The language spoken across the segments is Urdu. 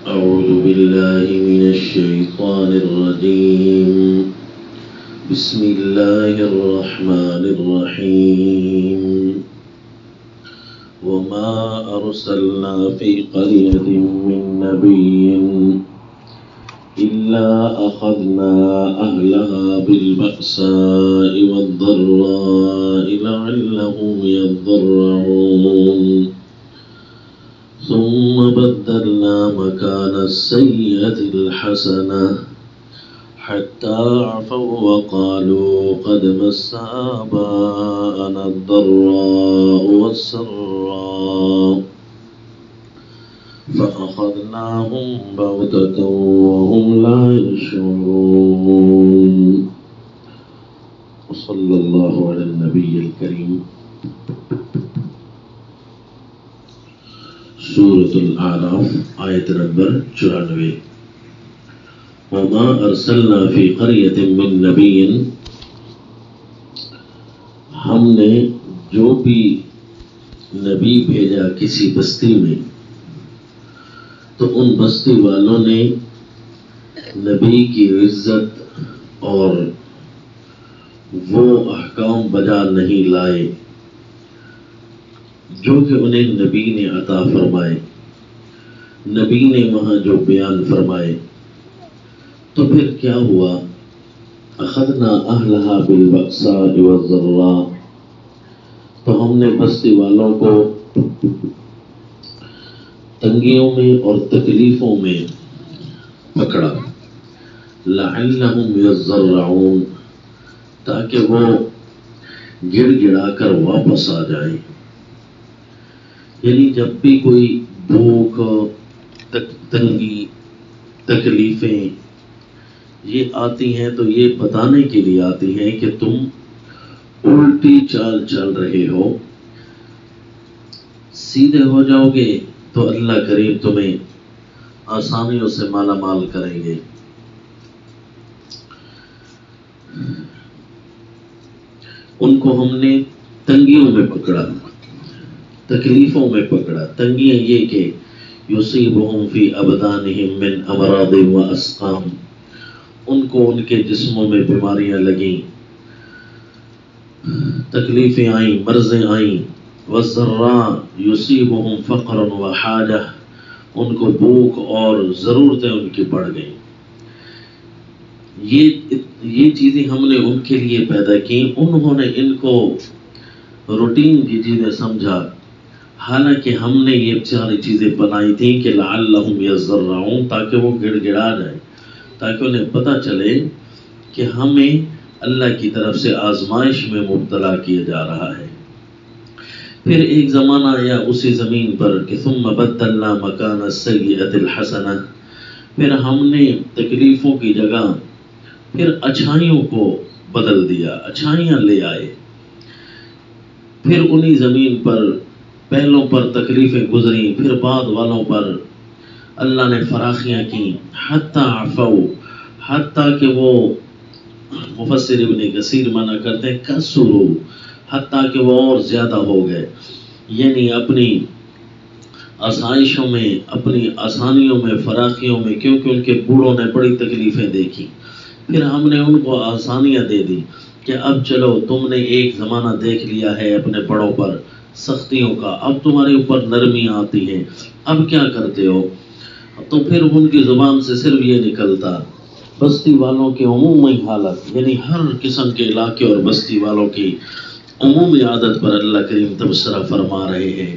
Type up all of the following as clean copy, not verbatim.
أعوذ بالله من الشيطان الرجيم. بسم الله الرحمن الرحيم. وما أرسلنا في قرية من نبي إلا أخذنا أهلها بالبأساء والضراء لعلهم يضرعون ثم بدلنا مكان السيئة الحسنة حتى عفوا وقالوا قد مس آباءنا الضراء والسراء فأخذناهم بغتة وهم لا يشعرون. وصلى الله على النبي الكريم. سورة الأعراف آیت نمبر 94. وما أرسلنا في قرية من نبي، ہم نے جو بھی نبی بھیجا کسی بستی میں تو ان بستی والوں نے نبی کی عزت اور وہ احکام بجا نہیں لائے جو کہ انہیں نبی نے عطا فرمائے، نبی نے وہاں جو بیان فرمائے. تو پھر کیا ہوا؟ اخذنا اہلہا بالبأساء والضراء، تو ہم نے بستی والوں کو تنگیوں میں اور تکلیفوں میں پکڑا. لعلہم یضرعون، تاکہ وہ گڑ گڑا کر واپس آ جائیں. یعنی جب بھی کوئی بھوک، تنگی، تکلیفیں یہ آتی ہیں تو یہ بتانے کے لیے آتی ہیں کہ تم الٹی چال چل رہے ہو. سیدھے ہو جاؤ گے تو اللہ کریم تمہیں آسانیوں سے مالا مال کریں گے. ان کو ہم نے تنگیوں میں پکڑا، تکلیفوں میں پکڑا. تنگیاں یہ کہ یصیبہم فی ابدانہم من امراض و اسقام، ان کو ان کے جسموں میں بیماریاں لگیں، تکلیفیں آئیں، مرضیں آئیں. والضراء یصیبہم فقر و حاجہ، ان کو بھوک اور ضرورتیں ان کی بڑھ گئیں. یہ چیزیں ہم نے ان کے لیے پیدا کی. انہوں نے ان کو روٹین کی چیزیں سمجھا، حالانکہ ہم نے یہ ساری چیزیں بنائی تھیں کہ لعلہم یضرعون، تاکہ وہ گڑ گڑا جائیں، تاکہ انہیں پتہ چلے کہ ہمیں اللہ کی طرف سے آزمائش میں مبتلا کیا جا رہا ہے. پھر ایک زمانہ آیا اسی زمین پر کہ ثم بدلنا مکان السیئۃ الحسنہ، پھر ہم نے تکلیفوں کی جگہ پھر اچھائیوں کو بدل دیا، اچھائیاں لے آئے. پھر انہی زمین پر پہلوں پر تکلیفیں گزری، پھر بعد والوں پر اللہ نے فراخیاں کی. حتی عفو، حتیٰ کہ وہ مفسر ابن کثیر منع کرتے ہیں کسرو، حتیٰ کہ وہ اور زیادہ ہو گئے. یعنی اپنی آسائشوں میں، اپنی آسانیوں میں، فراخیوں میں، کیونکہ ان کے بوڑھوں نے بڑی تکلیفیں دیکھی، پھر ہم نے ان کو آسانیاں دے دی کہ اب چلو تم نے ایک زمانہ دیکھ لیا ہے اپنے بڑوں پر سختیوں کا، اب تمہارے اوپر نرمیاں آتی ہیں، اب کیا کرتے ہو؟ تو پھر ان کی زبان سے صرف یہ نکلتا. بستی والوں کی عمومی حالت، یعنی ہر قسم کے علاقے اور بستی والوں کی عمومی عادت پر اللہ کریم تبصرہ فرما رہے ہیں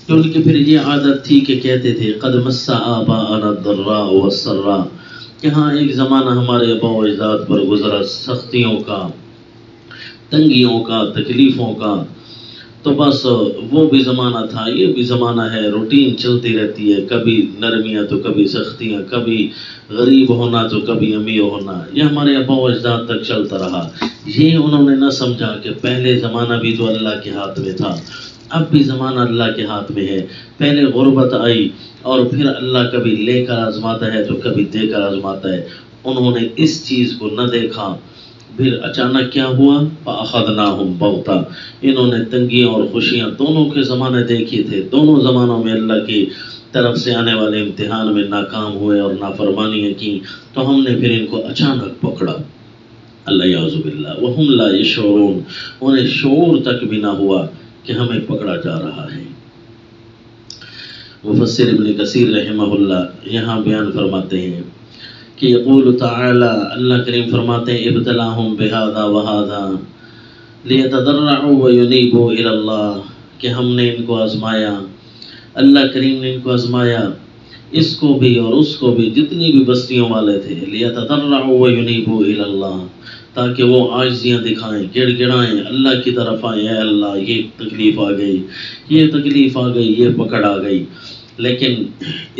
کہ ان کی پھر یہ عادت تھی کہ کہتے تھے قد مس آباءنا الضراء والسراء، کہ ہاں ایک زمانہ ہمارے آباء و اجداد پر گزرا سختیوں کا، تنگیوں کا، تکلیفوں کا. تو بس وہ بھی زمانہ تھا، یہ بھی زمانہ ہے، روٹین چلتی رہتی ہے، کبھی نرمیاں تو کبھی سختیاں، کبھی غریب ہونا تو کبھی امیر ہونا. یہ ہمارے آباء و اجداد تک چلتا رہا. یہ انہوں نے نہ سمجھا کہ پہلے زمانہ بھی تو اللہ کے ہاتھ میں تھا، اب بھی زمانہ اللہ کے ہاتھ میں ہے. پہلے غربت آئی اور پھر اللہ کبھی لے کر آزماتا ہے تو کبھی دے کر آزماتا ہے. انہوں نے اس چیز کو نہ دیکھا. پھر اچانک کیا ہوا؟ فَأَخَذْنَاهُمْ بَغْتَةً، انہوں نے تنگیاں اور خوشیاں دونوں کے زمانے دیکھے تھے. دونوں زمانوں میں اللہ کی طرف سے آنے والے امتحان میں ناکام ہوئے اور نافرمانیاں کی تو ہم نے پھر ان کو اچانک پکڑا، اللہ یعوذ باللہ، وہم لا یشعرون، انہیں شعور تک بھی نہ ہوا کہ ہمیں پکڑا جا رہا ہے۔ مفسر ابن کثیر رحمہ اللہ یہاں بیان فرماتے ہیں کہ یقول تعالی، اللہ کریم فرماتے ہیں ابتلاہم بہذا وہذا لیتضرعوا وینیبوا الی اللہ، کہ ہم نے ان کو آزمایا، اللہ کریم نے ان کو آزمایا، اس کو بھی اور اس کو بھی، جتنی بھی بستیوں والے تھے، لیتضرعوا وینیبوا الی اللہ، تاکہ وہ عاجزیاں دکھائیں، گڑ گڑائیں، اللہ کی طرف آئیں، اے اللہ یہ تکلیف آ گئی، یہ تکلیف آ گئی، یہ پکڑ آ گئی، لیکن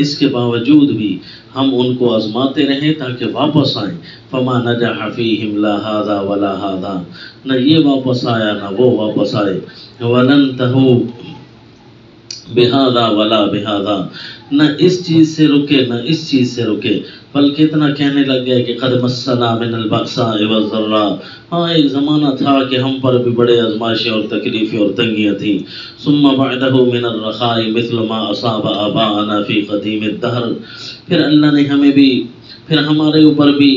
اس کے باوجود بھی ہم ان کو آزماتے رہے تاکہ واپس آئیں۔ فما نجح فیہم لا ھذا ولا ھذا، نہ یہ واپس آیا نہ وہ واپس آئے، ولن تہوا بہذا ولا بہذا، نہ اس چیز سے رکے نہ اس چیز سے رکے، بلکہ اتنا کہنے لگ گئے کہ قد مسنا من البأساء والضراء، ہاں ایک زمانہ تھا کہ ہم پر بھی بڑے آزمائشیں اور تکلیفیں اور تنگیاں تھیں، ثم بعدہ من الرخاء مثل ما اصاب آباءنا فی قدیم الدہر، پھر اللہ نے ہمیں بھی، پھر ہمارے اوپر بھی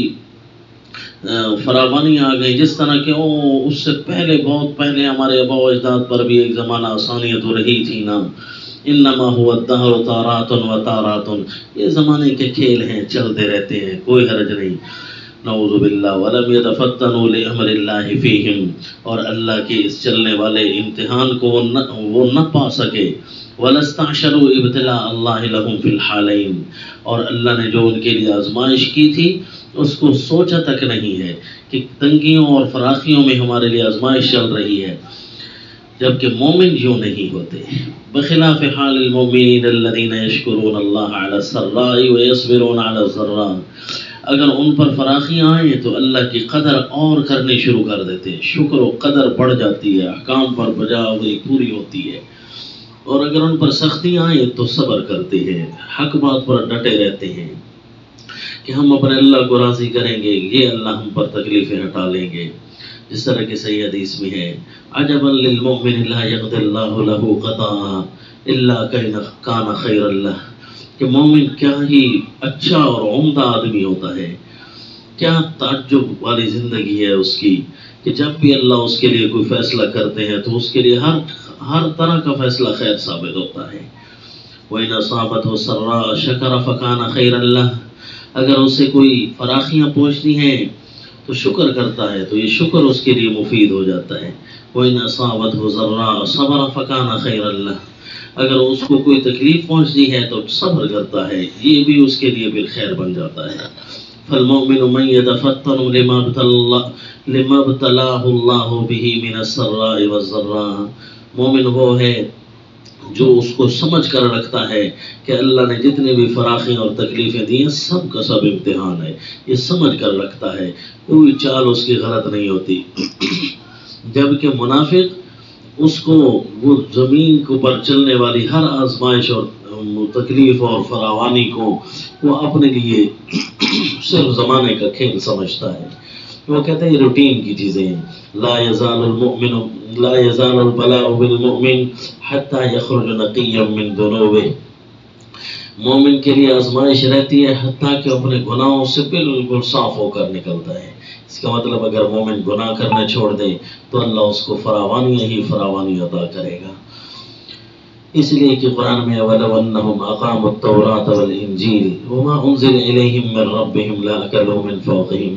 فراوانی آ گئی، جس طرح کہ اس سے پہلے، بہت پہلے ہمارے آباء و اجداد پر بھی ایک زمانہ آسانیاں تو رہی تھی نا۔ انما هو الدہر تارات و تارات، یہ زمانے کے کھیل ہیں، چلتے رہتے ہیں، کوئی حرج نہیں۔ نعوذ باللہ، ولم يتفتنوا لامر اللہ فیہم، اور اللہ کے اس چلنے والے امتحان کو وہ نہ پا سکے، وَلَسْتَعْشَرُوا ابْتِلَاءَ اللَّهِ لَهُمْ فِي الْحَالَيْنِ، اور اللہ نے جو ان کے لیے آزمائش کی تھی اس کو سوچا تک نہیں ہے کہ تنگیوں اور فراخیوں میں ہمارے لیے آزمائش چل رہی ہے، جبکہ مومن یوں نہیں ہوتے۔ بخلاف حال المؤمنین الذین یشکرون اللہ علی السراء ویصبرون علی الضراء، اگر ان پر فراخیاں آئیں تو اللہ کی قدر اور کرنی شروع کر دیتے ہیں، شکر و قدر بڑھ جاتی ہے، احکام پر بجاوری پوری ہوتی ہے، اور اگر ان پر سختیاں آئیں تو صبر کرتے ہیں، حق بات پر ڈٹے رہتے ہیں کہ ہم اپنے اللہ کو راضی کریں گے، یہ اللہ ہم پر تکلیفیں ہٹا لیں گے، جس طرح کہ صحیح حدیث میں ہے عجبا للمؤمن لا یقضی اللہ له قضاء الا کان خیرا له، کہ مومن کیا ہی اچھا اور عمدہ آدمی ہوتا ہے، کیا تعجب والی زندگی ہے اس کی، کہ جب بھی اللہ اس کے لیے کوئی فیصلہ کرتے ہیں تو اس کے لیے ہر طرح کا فیصلہ خیر ثابت ہوتا ہے۔ وَإِنْ أَصَابَتْهُ سَرَّاءُ شَكَرَ فَكَانَ خَيْرًا لَهُ، اگر اسے کوئی فراخیاں پہنچتی ہیں تو شکر کرتا ہے تو یہ شکر اس کے لیے مفید ہو جاتا ہے۔ وَإِنْ أَصَابَتْهُ ضَرَّاءُ صَبَرَ فَكَانَ خَيْرًا لَهُ، اگر اس کو کوئی تکلیف پہنچتی ہے تو صبر کرتا ہے، یہ بھی اس کے لیے بالخیر بن جاتا ہے۔ فَالْمُؤْمِنُ مَنْ يَتَفَطَّنُ لِمَا ابْتَلَاهُ اللَّهُ بِهِ مِنَ السَّرَّاءِ وَالضَّرَّاءِ، مومن وہ ہے جو اس کو سمجھ کر رکھتا ہے کہ اللہ نے جتنے بھی فراخیاں اور تکلیفیں دی ہیں سب کا سب امتحان ہے، یہ سمجھ کر رکھتا ہے، کوئی چال اس کی غلط نہیں ہوتی۔ جبکہ منافق اس کو وہ زمین کے اوپر چلنے والی ہر آزمائش اور تکلیف اور فراوانی کو وہ اپنے لیے صرف زمانے کا کھیل سمجھتا ہے، وہ کہتا ہے یہ روٹین کی چیزیں ہیں۔ لا يزال البلاء بالمؤمن حتى يخرج نقيا من ذنوبه، مومن کے لیے آزمائش رہتی ہے حتیٰ کہ اپنے گناہوں سے بالکل صاف ہو کر نکلتا ہے۔ اس کا مطلب اگر مومن گناہ کرنا چھوڑ دے تو اللہ اس کو فراوانی ہی فراوانی عطا کرے گا، اس لیے کہ قرآن میں وَلَوْ أَنَّهُمْ أَقَامُوا التَّوْرَاةَ وَالْإِنْجِيلَ وَمَا أُنزِلَ إِلَيْهِمْ مِنْ رَبِّهِمْ لَأَكَلُوا مِنْ فَوْقِهِمْ،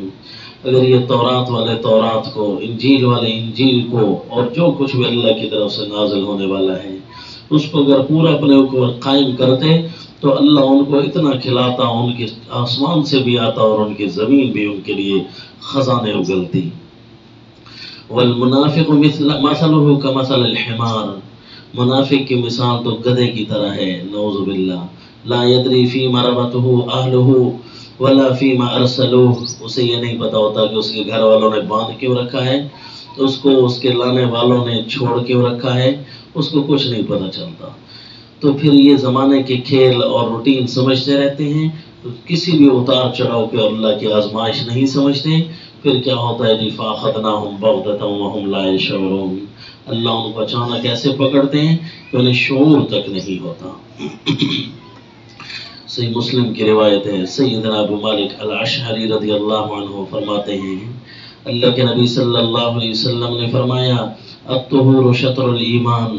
اگر یہ تورات والے تورات کو، انجیل والے انجیل کو، اور جو کچھ بھی اللہ کی طرف سے نازل ہونے والا ہے اس کو اگر پورا اپنے اوپر قائم کرتے تو اللہ ان کو اتنا کھلاتا، ان کے آسمان سے بھی آتا اور ان کی زمین بھی ان کے لیے خزانے اگلتی۔ والمنافق مثلہ کمثل الحمار، منافق کی مثال تو گدھے کی طرح ہے، نعوذ باللہ، لا یدری فیما ربطہ اہلہ ولا فیما ارسلوہ، اسے یہ نہیں پتا ہوتا کہ اس کے گھر والوں نے باندھ کیوں رکھا ہے، اس کو اس کے لانے والوں نے چھوڑ کیوں رکھا ہے، اس کو کچھ نہیں پتا چلتا۔ تو پھر یہ زمانے کے کھیل اور روٹین سمجھتے رہتے ہیں، تو کسی بھی اتار چڑھاؤ کے اور اللہ کی آزمائش نہیں سمجھتے، پھر کیا ہوتا ہے جی فَأَخَذْنَاهُمْ بَغْتَةً وَهُمْ لَا يَشْعُرُونَ، اللہ ان کو اچانک ایسے پکڑتے ہیں کہ انہیں شعور تک نہیں ہوتا۔ صحیح مسلم کی روایت ہے، سیدنا ابو مالک الاشعری رضی اللہ عنہ فرماتے ہیں اللہ کے نبی صلی اللہ علیہ وسلم نے فرمایا الطہور شطر الایمان،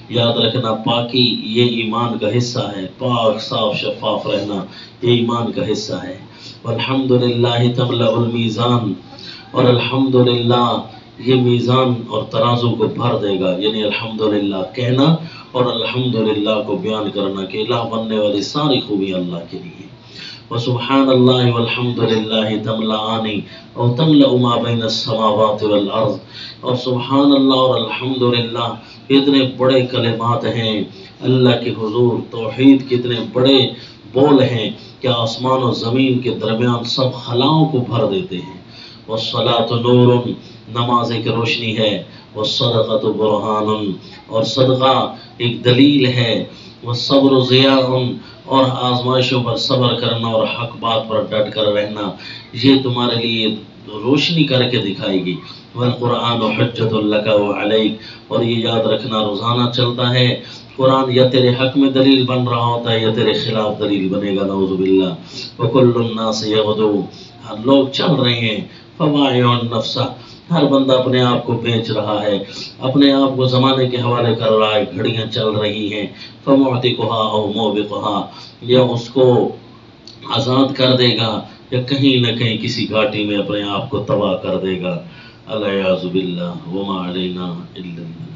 یاد رکھنا پاکی یہ ایمان کا حصہ ہے، پاک صاف شفاف رہنا یہ ایمان کا حصہ ہے۔ والحمدللہ تملأ المیزان، اور الحمدللہ یہ میزان اور ترازو کو بھر دے گا، یعنی الحمدللہ کہنا اور الحمدللہ کو بیان کرنا کہ الہ بننے والی ساری خوبی اللہ کے لیے۔ وسبحان اللہ والحمدللہ تملأان او تملأ ما بین السماوات والارض، اور سبحان اللہ اور الحمدللہ اتنے بڑے کلمات ہیں اللہ کے حضور، توحید کتنے بڑے بول ہیں کہ آسمان و زمین کے درمیان سب خلاؤں کو بھر دیتے ہیں۔ والصلاۃ نور، نماز ایک روشنی ہے، والصدقۃ برہان، اور صدقہ ایک دلیل ہے، والصبر ضیاء، اور آزمائشوں پر صبر کرنا اور حق بات پر ڈٹ کر رہنا یہ تمہارے لیے روشنی کر کے دکھائے گی۔ والقرآن حجۃ لک وعلیک، اور یہ یاد رکھنا روزانہ چلتا ہے قرآن یا تیرے حق میں دلیل بن رہا ہوتا ہے یا تیرے خلاف دلیل بنے گا، نعوذ باللہ۔ وکل الناس یغدو، ہر لوگ چل رہے ہیں، فبائع النفس، ہر بندہ اپنے آپ کو بیچ رہا ہے، اپنے آپ کو زمانے کے حوالے کر رہا ہے، گھڑیاں چل رہی ہیں، فمعتقھا او موبقھا، یا اس کو آزاد کر دے گا یا کہیں نہ کہیں کسی گھاٹی میں اپنے آپ کو تباہ کر دے گا۔ العیاذ باللہ، وما علینا الا اللہ۔